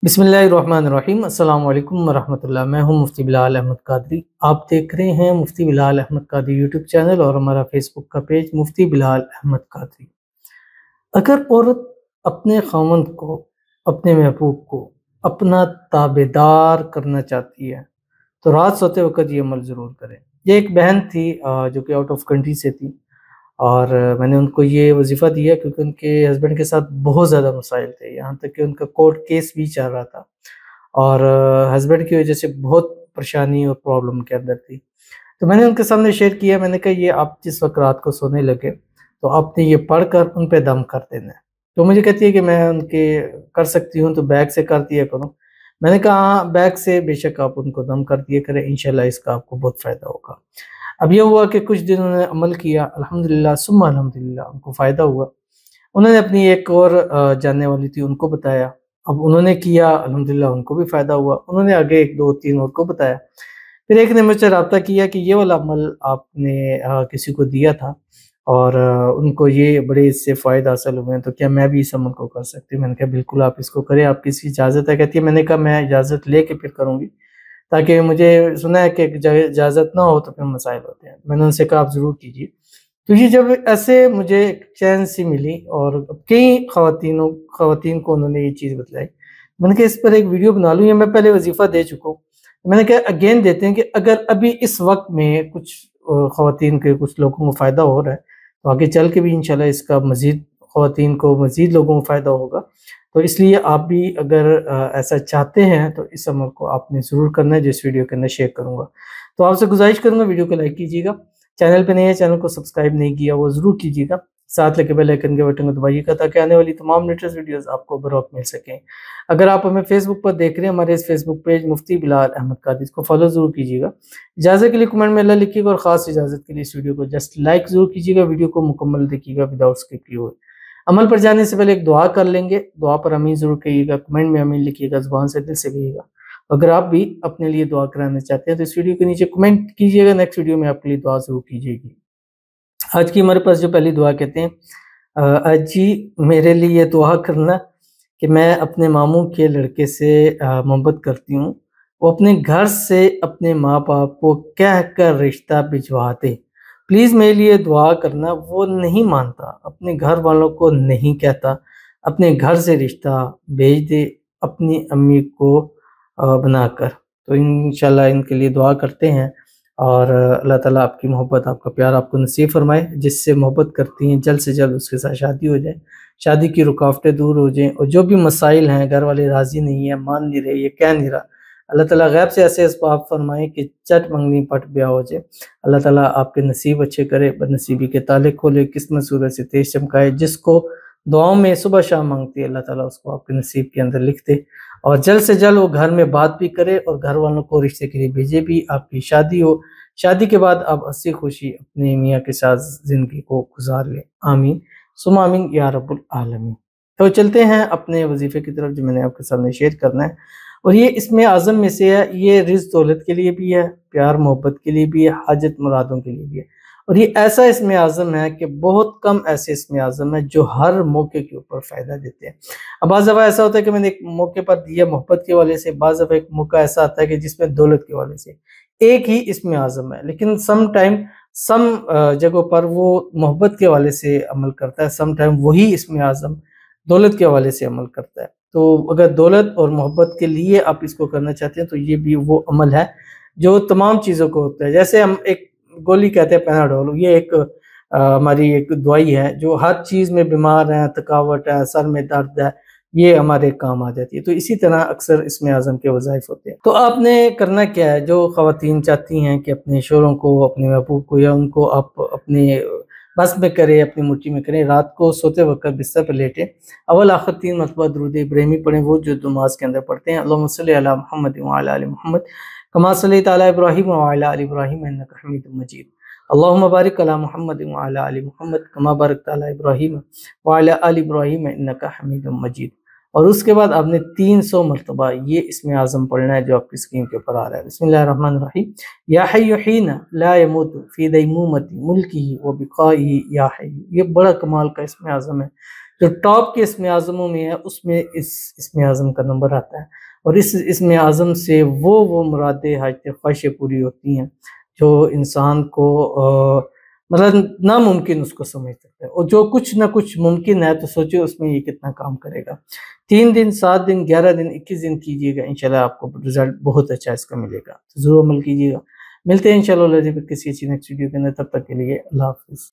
बिस्मिल्लाहिर्रहमानिर्रहीम। अस्सलाम वालेकुम वरहमतुल्लाह। मैं हूं मुफ्ती बिलाल अहमद कादरी। आप देख रहे हैं मुफ्ती बिलाल अहमद कादरी यूट्यूब चैनल और हमारा फेसबुक का पेज मुफ्ती बिलाल अहमद कादरी। अगर औरत अपने खामंद को, अपने महबूब को अपना ताबेदार करना चाहती है तो रात सोते वक्त ये अमल ज़रूर करें। ये एक बहन थी जो कि आउट ऑफ कंट्री से थी और मैंने उनको ये वजीफ़ा दिया क्योंकि उनके हस्बैंड के साथ बहुत ज़्यादा मसाइल थे, यहाँ तक कि उनका कोर्ट केस भी चल रहा था और हस्बैंड की वजह से बहुत परेशानी और प्रॉब्लम के अंदर थी। तो मैंने उनके सामने शेयर किया, मैंने कहा ये आप जिस वक्त रात को सोने लगे तो आपने ये पढ़ कर उन पे दम कर देना है। तो मुझे कहती है कि मैं उनके कर सकती हूँ तो बैग से कर दिया करूँ। मैंने कहा हाँ, बैग से बेशक आप उनको दम कर दिया करें, इंशाल्लाह इसका आपको बहुत फ़ायदा होगा। अब ये हुआ कि कुछ दिन उन्होंने अमल किया, अल्हम्दुलिल्लाह सुम्मा अल्हम्दुलिल्लाह उनको फ़ायदा हुआ। उन्होंने अपनी एक और जानने वाली थी उनको बताया, अब उन्होंने किया, अल्हम्दुलिल्लाह उनको भी फ़ायदा हुआ। उन्होंने आगे 1, 2, 3 और को बताया। फिर एक ने मुझसे राब्ता किया कि ये वाला अमल आपने किसी को दिया था और उनको ये बड़े इससे फ़ायदा हासिल हुए हैं, तो क्या मैं भी इस अमल को कर सकती हूँ? मैंने कहा बिल्कुल आप इसको करें, आपकी इसकी इजाज़त है? कहती है मैंने कहा मैं इजाज़त लेके फिर करूँगी, ताकि मुझे सुना है कि इजाज़त ना हो तो फिर मसाइल होते हैं। मैंने उनसे कहा आप ज़रूर कीजिए। तो ये जब ऐसे मुझे एक चैन सी मिली और कई ख़वातीन को उन्होंने ये चीज़ बतलाई। मैंने कहा इस पर एक वीडियो बना लूँ, ये मैं पहले वजीफ़ा दे चुका हूँ। मैंने कहा अगेन देते हैं कि अगर अभी इस वक़्त में कुछ ख़वातीन के कुछ लोगों को फ़ायदा हो रहा है, तो आगे चल के भी इंशाल्लाह इसका मज़ीद ख़वातीन को मज़ीद लोगों को फ़ायदा होगा। तो इसलिए आप भी अगर ऐसा चाहते हैं तो इस अमल को आपने ज़रूर करना है, जो इस वीडियो के अंदर शेयर करूँगा। तो आपसे गुज़ारिश करूँगा वीडियो को लाइक कीजिएगा, चैनल पे नए हैं चैनल को सब्सक्राइब नहीं किया वो ज़रूर कीजिएगा, साथ लगे बेल आइकन के बटन को दबाइएगा ताकि आने वाली तमाम लेटेस्ट वीडियोज़ आपको बर वक्त मिल सकें। अगर आप हमें फेसबुक पर देख रहे हैं, हमारे इस फेसबुक पेज मुफ्ती बिलाल अहमद कादरी, इसको फॉलो ज़रूर कीजिएगा। इजाज़त के लिए कमेंट में अल्लाह लिखिएगा और ख़ास इजाज़त के लिए इस वीडियो को जस्ट लाइक ज़रूर कीजिएगा, वीडियो को मुकम्मल देखिएगा विदाउट स्किप किए हुए। अमल पर जाने से पहले एक दुआ कर लेंगे, दुआ पर आमीन ज़रूर कहिएगा, कमेंट में आमीन लिखिएगा, ज़ुबान से दिल से कहिएगा। अगर आप भी अपने लिए दुआ कराना चाहते हैं तो इस वीडियो के नीचे कमेंट कीजिएगा, नेक्स्ट वीडियो में आपके लिए दुआ ज़रूर की जाएगी। आज की हमारे पास जो पहली दुआ कहते हैं, आज जी मेरे लिए दुआ करना कि मैं अपने मामू के लड़के से मोहब्बत करती हूँ, वो अपने घर से अपने माँ बाप को कह कर रिश्ता भिजवा दे। प्लीज़ मेरे लिए दुआ करना, वो नहीं मानता, अपने घर वालों को नहीं कहता, अपने घर से रिश्ता भेज दे अपनी अम्मी को बनाकर। तो इंशाल्लाह इनके लिए दुआ करते हैं और अल्लाह ताला आपकी मोहब्बत, आपका प्यार आपको नसीब फरमाए। जिससे मोहब्बत करती हैं जल्द से जल्द उसके साथ शादी हो जाए, शादी की रुकावटें दूर हो जाएँ और जो भी मसाइल हैं, घर वाले राज़ी नहीं है, मान नहीं रहे, ये कह नहीं रहा, अल्लाह ताला गैब से ऐसे असबाब फरमाएँ कि चट मंगनी पट ब्याह हो जाए। अल्लाह ताला आपके नसीब अच्छे करे, बदनसीबी के ताले खोले, किस्मत सूरज से तेज चमकाए। जिसको दुआओं में सुबह शाम मांगती है अल्लाह ताला उसको आपके नसीब के अंदर लिख दे और जल्द से जल्द वो घर में बात भी करे और घर वालों को रिश्ते के लिए भेजे भी, आपकी शादी हो, शादी के बाद आप हँसी खुशी अपने मियाँ के साथ ज़िंदगी को गुजार लें। आमीन सुम्मा आमीन या रब्बुल आलमीन। तो चलते हैं अपने वजीफ़े की तरफ जो मैंने आपके सामने शेयर करना है और ये इसमें आज़म में से है। ये रिज़्क़ दौलत के लिए भी है, प्यार मोहब्बत के लिए भी है, हाजत मुरादों के लिए भी है और ये ऐसा इसमें आज़म है कि बहुत कम ऐसे इसमें आज़म है जो हर मौके के ऊपर फ़ायदा देते हैं। अब बाज़ दफ़ा ऐसा होता है कि मैंने एक मौके पर दिया मोहब्बत के हवाले से, बाज़ दफ़ा एक मौका ऐसा आता है कि जिसमें दौलत के हवाले से, एक ही इसमें आज़म है, लेकिन सम टाइम जगहों पर वो मोहब्बत के हवाले से अमल करता है, सम टाइम वही इसमें आज़म दौलत के हवाले से अमल करता है। तो अगर दौलत और मोहब्बत के लिए आप इसको करना चाहते हैं तो ये भी वो अमल है जो तमाम चीज़ों को होता है। जैसे हम एक गोली कहते हैं पैनाडोल, ये एक हमारी एक दवाई है जो हर चीज़ में बीमार हैं, थकावट है, सर में दर्द है, ये हमारे काम आ जाती है। तो इसी तरह अक्सर इसमें आज़म के वज़ाइफ होते हैं। तो आपने करना क्या है, जो ख़वातीन चाहती हैं कि अपने शोहरों को, अपने महबूब को या उनको आप अपने बस में करें, अपनी मुट्ठी में करें, रात को सोते वक़्त बिस्तर पर लेटें, अव्वल आखिर 3 मरतबा दुरूद इब्राहिमी पढ़ें, वो जो नमाज़ के अंदर पढ़ते हैं, अल्लाहुम्मा सल्लि अला मुहम्मद व अला आलि मुहम्मद कमा सल्लैता अला इब्राहीम व अला आलि इब्राहीम इन्नका हमीदुम मजीद। अल्लाहुम्मा बारिक अला मुहम्मद व अला आलि मुहम्मद कमा बारकता अला इब्राहीम व अला आलि इब्राहीम इन्नका हमीदुम मजीद। और उसके बाद आपने 300 मरतबा ये इसमें आज़म पढ़ना है जो आपकी स्क्रीन के ऊपर आ रहा है। बिस्मिल्लाहिर्रहमानिर्रहीम। या हय्यु हीना ला यमूतु फी दैमूमति मुल्किही व बिक़ाइही या हय्यु। ये बड़ा कमाल का इसमें आज़म है جو ٹاپ کے اسم اعظموں میں ہے اس میں اس اسم اعظم کا نمبر آتا ہے، اور اس اسم اعظم سے وہ مرادیں حاجت خواہشیں پوری ہوتی ہیں جو انسان کو مطلب ناممکن اس کو سمجھ سکتا ہے، اور جو کچھ نہ کچھ ممکن ہے تو سوچے اس میں یہ کتنا کام کرے گا۔ 3 دن 7 دن 11 دن 21 دن کیجیے گا، انشاءاللہ آپ کو رزلٹ بہت اچھا اس کا ملے گا، تو ضرور عمل کیجیے گا۔ ملتے ہیں انشاءاللہ کسی اچھی نیکسٹ ویڈیو کے اندر، تب تک کے لیے اللہ حافظ۔